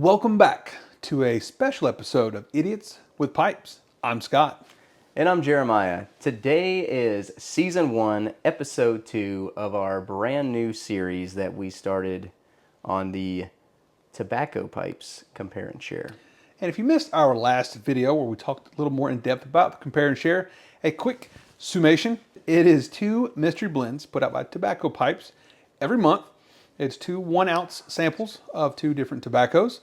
Welcome back to a special episode of Idiots with Pipes. I'm Scott. And I'm Jeremiah. Today is Season 1, Episode 2 of our brand new series that we started on the tobacco pipes compare and share. And if you missed our last video where we talked a little more in depth about the compare and share, a quick summation. It is 2 mystery blends put out by Tobacco Pipes every month. It's 2 1-ounce samples of 2 different tobaccos.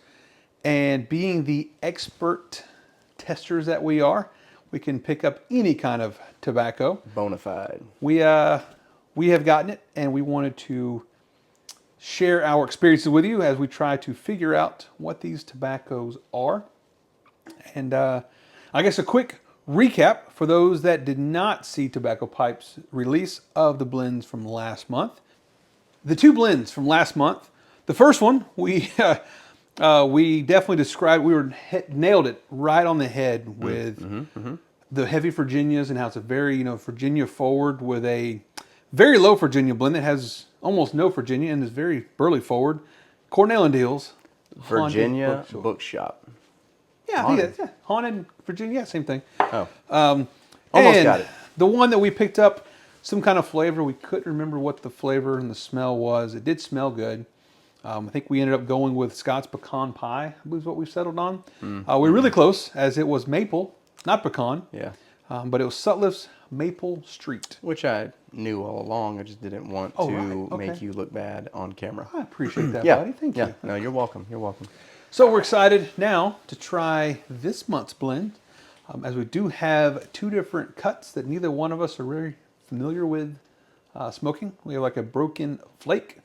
And being the expert testers that we are, we can pick up any kind of tobacco. Bonafide. We have gotten it, and we wanted to share our experiences with you as we try to figure out what these tobaccos are. And I guess a quick recap for those that did not see Tobacco Pipes' release of the blends from last month. The 2 blends from last month. The first one we definitely described. Nailed it right on the head with the heavy Virginias and how it's a very Virginia forward with a very low Virginia blend that has almost no Virginia and is very burley forward. Cornell and Deals. Virginia Bookshop. Yeah, I think that's Haunted Virginia, same thing. Oh. Almost got it. The one that we picked up, some kind of flavor. We couldn't remember what the flavor and the smell was. It did smell good. I think we ended up going with Scott's Pecan Pie, I believe is what we settled on. We were really close, as it was maple, not pecan. Yeah. But it was Sutliff's Maple Street. Which I knew all along. I just didn't want to make you look bad on camera. I appreciate that, Yeah. buddy. Thank Yeah. you. No, you're welcome. You're welcome. So we're excited now to try this month's blend, as we do have 2 different cuts that neither one of us are very familiar with smoking. We have like a broken flake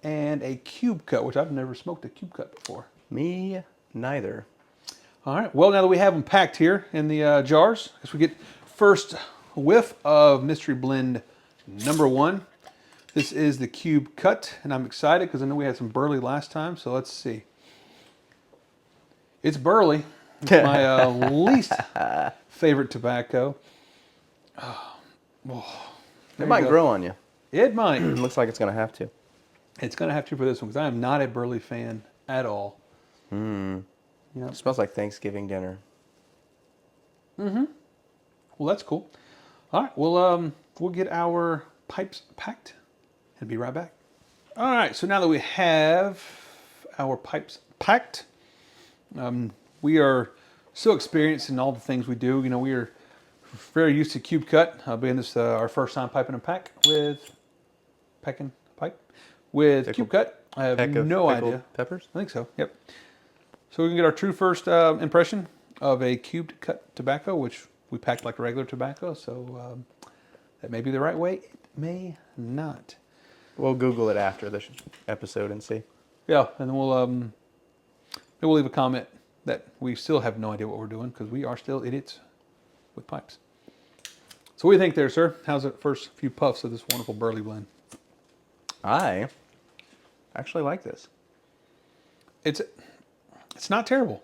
and a cube cut, which I've never smoked a cube cut before. Me neither. All right. Well, now that we have them packed here in the jars, I guess we get first whiff of Mystery Blend number 1. This is the cube cut, and I'm excited because I know we had some burley last time. So let's see. It's burley. It's my least favorite tobacco. It might grow on you. It might. It looks like it's going to have to. It's going to have to for this one because I am not a burley fan at all. It smells like Thanksgiving dinner. Well, that's cool. All right. Well, we'll get our pipes packed and be right back. All right. So now that we have our pipes packed, we are so experienced in all the things we do. We are very used to cube cut. Being this our first time piping a pack with pecking pipe with cube cut. I have no idea. Peppers? I think so. Yep. So we can get our true first impression of a cubed cut tobacco, which we packed like a regular tobacco. So that may be the right way. It may not. We'll Google it after this episode and see. Yeah, and then we'll leave a comment that we still have no idea what we're doing because we are still idiots with pipes. So what do you think there, sir? How's the first few puffs of this wonderful burley blend? I actually like this. It's not terrible.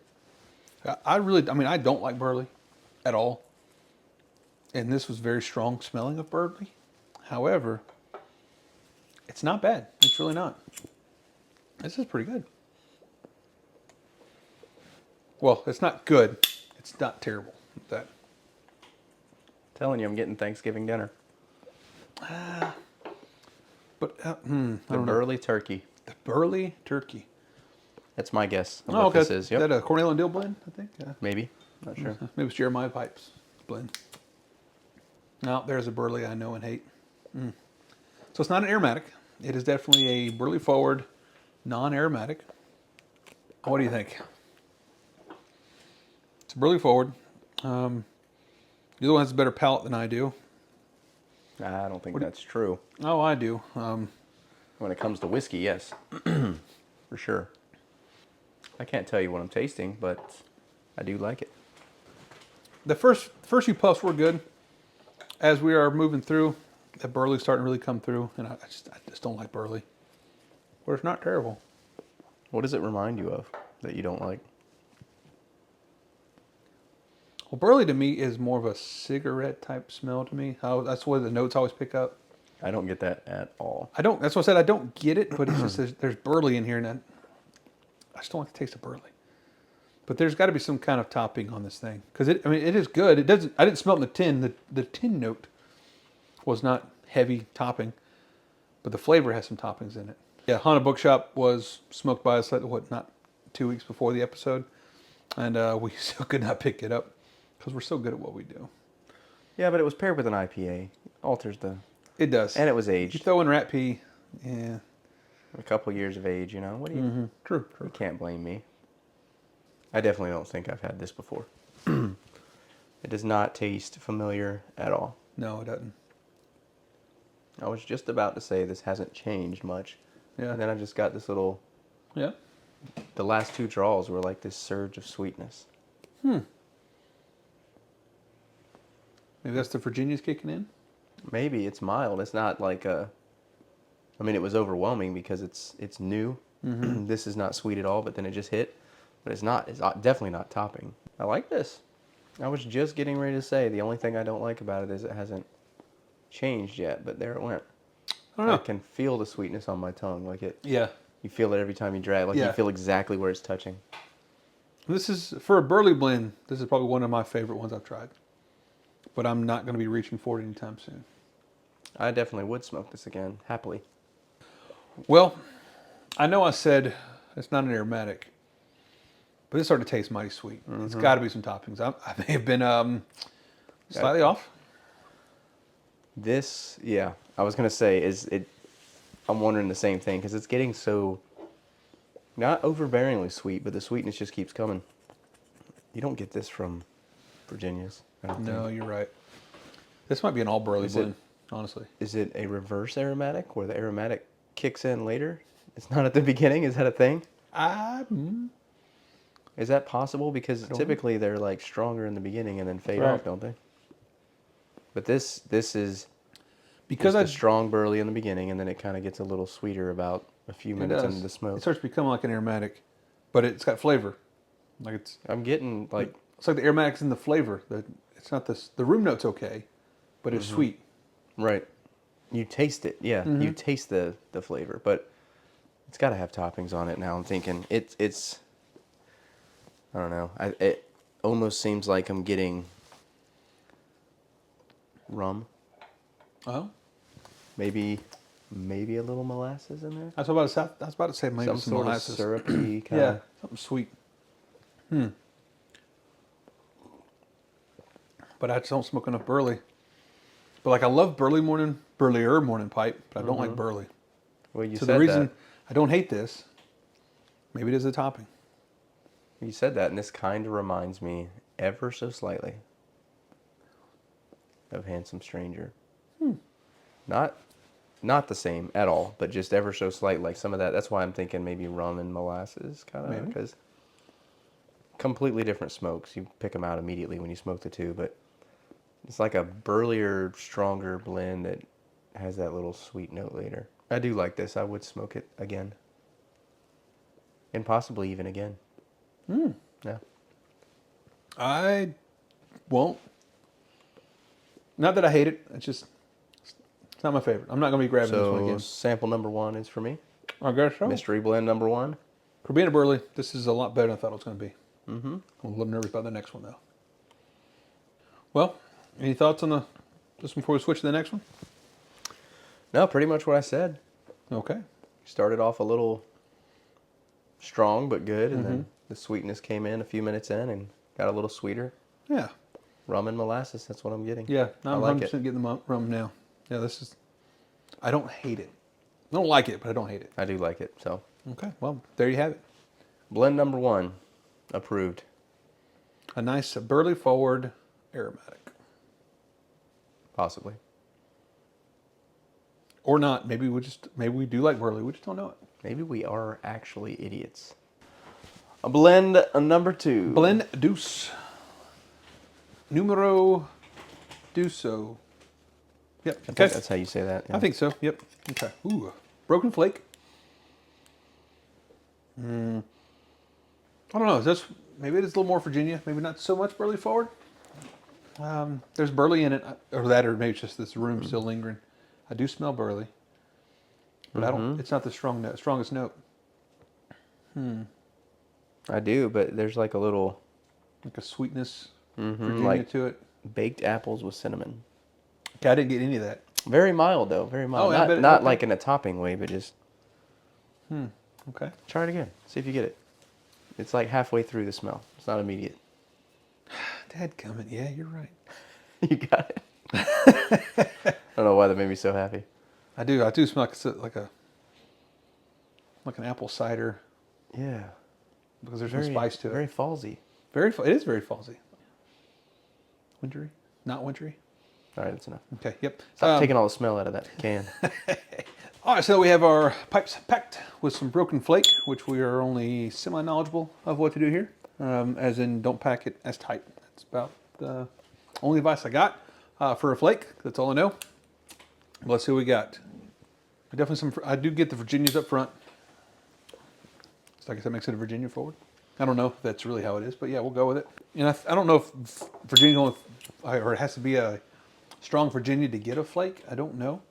I don't like burley at all. And this was very strong smelling of burley. However, it's not bad. It's really not. This is pretty good. Well, it's not good. It's not terrible. That. Telling you, I'm getting Thanksgiving dinner. But The burley turkey. The burley turkey. That's my guess of Oh, what okay. this is. Yep. Is that a Cornell and Dill blend, I think? Yeah. Maybe. Not sure. Maybe it's Jeremiah Pipes blend. No, there's a burley I know and hate. So it's not an aromatic. It is definitely a burley forward, non-aromatic. What do you think? It's a burley forward. The other one has a better palate than I do. I don't think that's true. Oh, I do. When it comes to whiskey, yes. For sure. I can't tell you what I'm tasting, but I do like it. The first few puffs were good. As we are moving through, the burley's starting to really come through, and I just don't like burley. But it's not terrible. What does it remind you of that you don't like? Well, burley to me is more of a cigarette type smell to me. That's what the notes always pick up. I don't get that at all. That's what I said. I don't get it, but it's just there's burley in here, and I just don't like the taste of burley. But there's got to be some kind of topping on this thing because it is good. It doesn't. I didn't smell it in the tin. The tin note was not heavy topping, but the flavor has some toppings in it. Yeah, Haunted Bookshop was smoked by us not 2 weeks before the episode, and we still could not pick it up because we're so good at what we do. Yeah, but it was paired with an IPA. Alters the. It does, And it was You aged. throw in rat pea, yeah. A couple years of age, you know. What do you? Mm-hmm. True. You can't blame me. I definitely don't think I've had this before. It does not taste familiar at all. No, it doesn't. I was just about to say this hasn't changed much. Yeah. And then I just got this little. Yeah. The last two draws were like this surge of sweetness. Maybe that's the Virginia's kicking in. Maybe it's mild. It's not like a. I mean, it was overwhelming because it's new. Mm-hmm. This is not sweet at all, but then it just hit. But it's not. It's definitely not topping. I like this. I was just getting ready to say the only thing I don't like about it is it hasn't changed yet, but there it went. I don't know. I can feel the sweetness on my tongue, like it. Yeah. You feel it every time you drag, like Yeah. you feel exactly where it's touching. This is for a burley blend. This is probably one of my favorite ones I've tried, but I'm not going to be reaching for it anytime soon. I definitely would smoke this again, happily. Well, I know I said it's not an aromatic, but it's starting to taste mighty sweet. It's got to be some toppings. I may have been slightly off. This, yeah, I was gonna say, is it? I'm wondering the same thing because it's getting so not overbearingly sweet, but the sweetness just keeps coming. You don't get this from Virginia's. I don't No, think. you're right. This might be an all burley Is it- blend, honestly. Is it a reverse aromatic where the aromatic kicks in later? It's not at the beginning. Is that a thing? Is that possible? Because don't know. typically they're like stronger in the beginning and then fade Right. off, don't they? But this is Because just I a strong burley in the beginning, and then it kind of gets a little sweeter about a few it minutes does. into the smoke. It starts to become like an aromatic, but it's got flavor. Like I'm getting like it's like the aromatic's in the flavor. It's not this. The room note's okay, but it's sweet. right. You taste it, yeah. You taste the flavor, but it's got to have toppings on it. Now I'm thinking it's. I don't know. It almost seems like I'm getting rum. Oh, Maybe a little molasses in there. I was about to say maybe Some some sort molasses. of syrupy kind Yeah, of. something sweet. But I just don't smoke enough burley. But like I love burlier morning pipe, but I don't like burley. Well, you So said the reason that. I don't hate this, maybe it is the topping. You said that, and this kind of reminds me ever so slightly of Handsome Stranger. Not the same at all, but just ever so slight, like some of that. That's why I'm thinking maybe rum and molasses, kind of, Maybe. because completely different smokes. You pick them out immediately when you smoke the two, but it's like a burlier, stronger blend that has that little sweet note later. I do like this. I would smoke it again, and possibly even again. Yeah. I won't. Not that I hate it. It's not my favorite. I'm not going to be grabbing this one So again. sample number 1 is for me. I guess so. Mystery blend number 1. For being a burley, this is a lot better than I thought it was going to be. I'm a little nervous about the next one though. Well, any thoughts on this one before we switch to the next one? No, pretty much what I said. Okay. Started off a little strong but good, and then the sweetness came in a few minutes in and got a little sweeter. Yeah. Rum and molasses, that's what I'm getting. Yeah. I I'm like 100% it. getting the rum now. Yeah, this is. I don't hate it. I don't like it, but I don't hate it. I do like it. So, Okay. Well, there you have it. blend number 1, approved. A nice burley forward aromatic. Possibly. Or not. Maybe we do like burley. We just don't know it. Maybe we are actually idiots. A blend number 2. Blend Deuce. Numero Duso. Yep. I Okay. think that's how you say that. yeah. I think so. Yep. Okay. Ooh. Broken Flake. I don't know. Is this maybe it is a little more Virginia? Maybe not so much burley forward. There's burley in it, or maybe it's just this room still lingering. I do smell burley, but I don't. It's not the strongest note. I do, but there's like a little like a sweetness, mm-hmm, Virginia like to it. baked apples with cinnamon. Okay, I didn't get any of that. Very mild though, very mild. Oh, yeah, Not but not okay. like in a topping way, but just Okay. try it again. See if you get it. It's like halfway through the smell. It's not immediate. Dadgummit, yeah, you're right. You got it. I don't know why that made me so happy. I do smell like an apple cider Yeah. because there's Very some spice to it. very fallsy. It is very falsy. Wintry, not wintry. All right, that's enough. Okay, yep. Stop taking all the smell out of that can. All right, so we have our pipes packed with some broken flake, which we are only semi-knowledgeable of what to do here. As in, don't pack it as tight. That's about the only advice I got for a flake. That's all I know. Let's see what we got. I do get the Virginias up front. So I guess that makes it a Virginia forward. I don't know if that's really how it is, but yeah, we'll go with it. And I don't know if Virginia or it has to be a strong Virginia to get a flake. I don't know,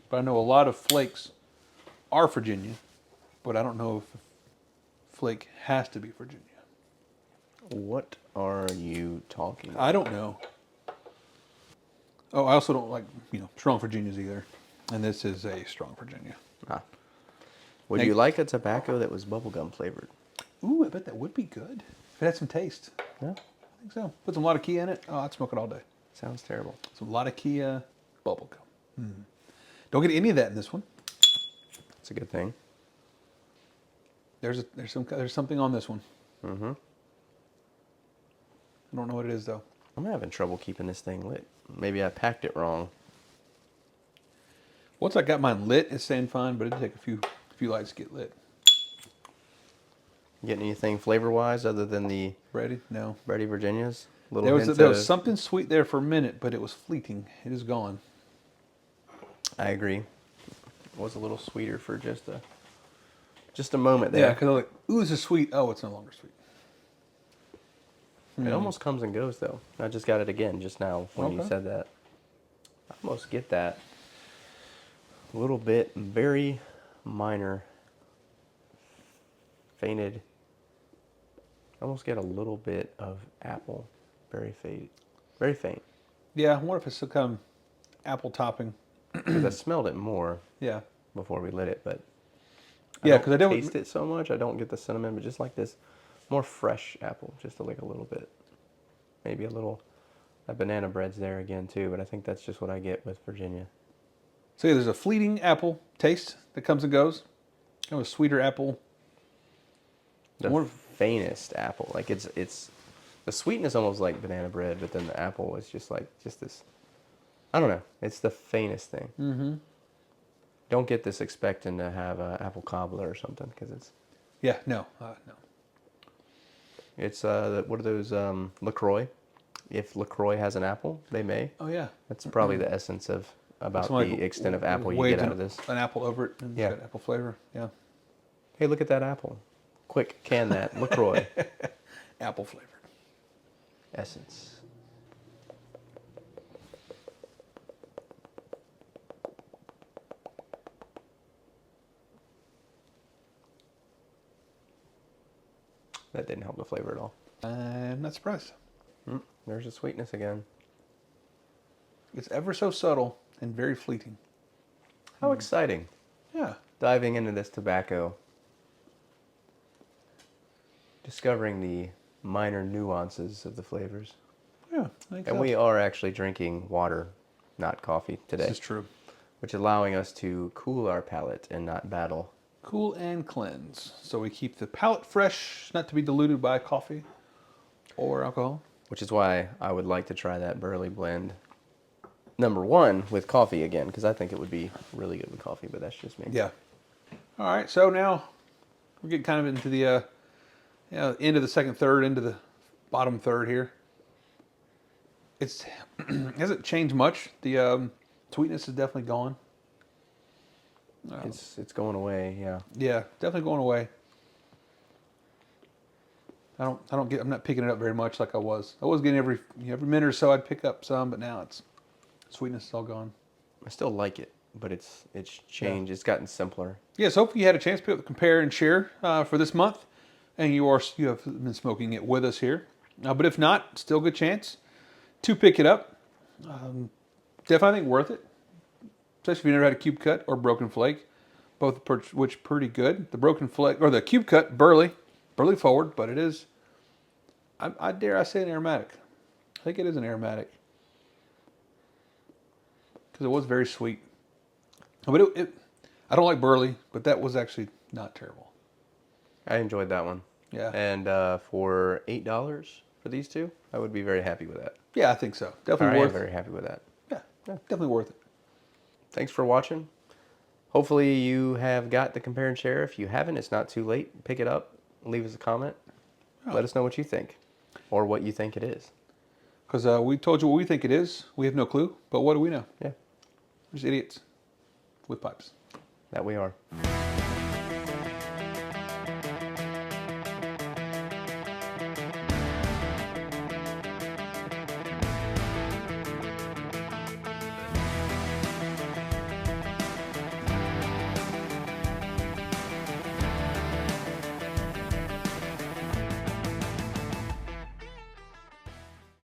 but I know a lot of flakes are Virginia, but I don't know if a flake has to be Virginia. What are you talking about? I don't know. Oh, I also don't like strong Virginias either, and this is a strong Virginia. Ah. Would Now- you like a tobacco that was bubblegum flavored? Ooh, I bet that would be good if it had some taste. Yeah. I think so. Put some lot of Kia in it. Oh, I'd smoke it all day. Sounds terrible. Some lot of Kia bubblegum. Don't get any of that in this one. It's a good thing. There's something on this one. Mm-hmm. I don't know what it is though. I'm having trouble keeping this thing lit. Maybe I packed it wrong. Once I got mine lit, it's staying fine, but it'd take a few lights to get lit. Getting anything flavor-wise other than the Ready? No. Bready Virginias? There was something sweet there for a minute, but it was fleeting. It is gone. I agree. It was a little sweeter for just a moment Yeah, there. because I'm like, ooh, this is sweet. Oh, it's no longer sweet. It almost comes and goes though. I just got it again just now when you Okay. said that. I almost get that. A little bit, very minor, fainted. I almost get a little bit of apple, very faint, very faint. Yeah, I wonder if it's some kind of apple topping. Because I smelled it more Yeah. before we lit it, but Yeah, don't because I don't taste it so much. I don't get the cinnamon, but just like this more fresh apple, just like a little bit. Maybe a little. That banana bread's there again too, but I think that's just what I get with Virginia. So yeah, there's a fleeting apple taste that comes and goes. Kind of a sweeter apple. The More- faintest apple, like it's the sweetness almost like banana bread, but then the apple is just this. I don't know. It's the faintest thing. Mm-hmm. Don't get this expecting to have an apple cobbler or something because Yeah, no. it's what are those LaCroix? If LaCroix has an apple, they may. Oh yeah. That's probably the essence of about Something the like extent of apple you waved get out of this. An apple over it and Yeah. it's got apple flavor. Yeah. Hey, look at that apple. Quick, can that. LaCroix. Apple flavored. Essence. That didn't help the flavor at all. I'm not surprised. There's the sweetness again. It's ever so subtle and very fleeting. How exciting. Yeah. Diving into this tobacco. Discovering the minor nuances of the flavors. Yeah. I think And so. we are actually drinking water, not coffee today. This is true. Which is allowing us to cool our palate and not battle. Cool and cleanse. So we keep the palate fresh, not to be diluted by coffee or alcohol. Which is why I would like to try that Burley blend #1 with coffee again, because I think it would be really good with coffee, but that's just me. Yeah. All right. So now we're getting kind of into the end of the second third, into the bottom third here. It hasn't changed much. The sweetness is definitely gone. It's going away, yeah. Yeah, definitely going away. I'm not picking it up very much like I was. I was getting every minute or so I'd pick up some, but now it's sweetness is all gone. I still like it, but it's changed. It's gotten simpler. Yeah, so hopefully you had a chance to be able to compare and share for this month. and you have been smoking it with us here. But if not, still a good chance to pick it up. Definitely think worth it, especially if you never had a cube cut or broken flake, both of which pretty good. The broken flake or the cube cut burly forward, but it is. I dare I say an aromatic. I think it is an aromatic because it was very sweet. But I don't like burley, but that was actually not terrible. I enjoyed that one. Yeah. And for $8 for these two, I would be very happy with that. Yeah, I think so. I Definitely am worth. very happy with that. Yeah, definitely worth it. Thanks for watching. Hopefully you have got the compare and share. If you haven't, it's not too late. Pick it up. Leave us a comment. Oh. Let us know what you think or what you think it is. Because we told you what we think it is. We have no clue, but what do we know? Yeah, We're just idiots with pipes. that we are.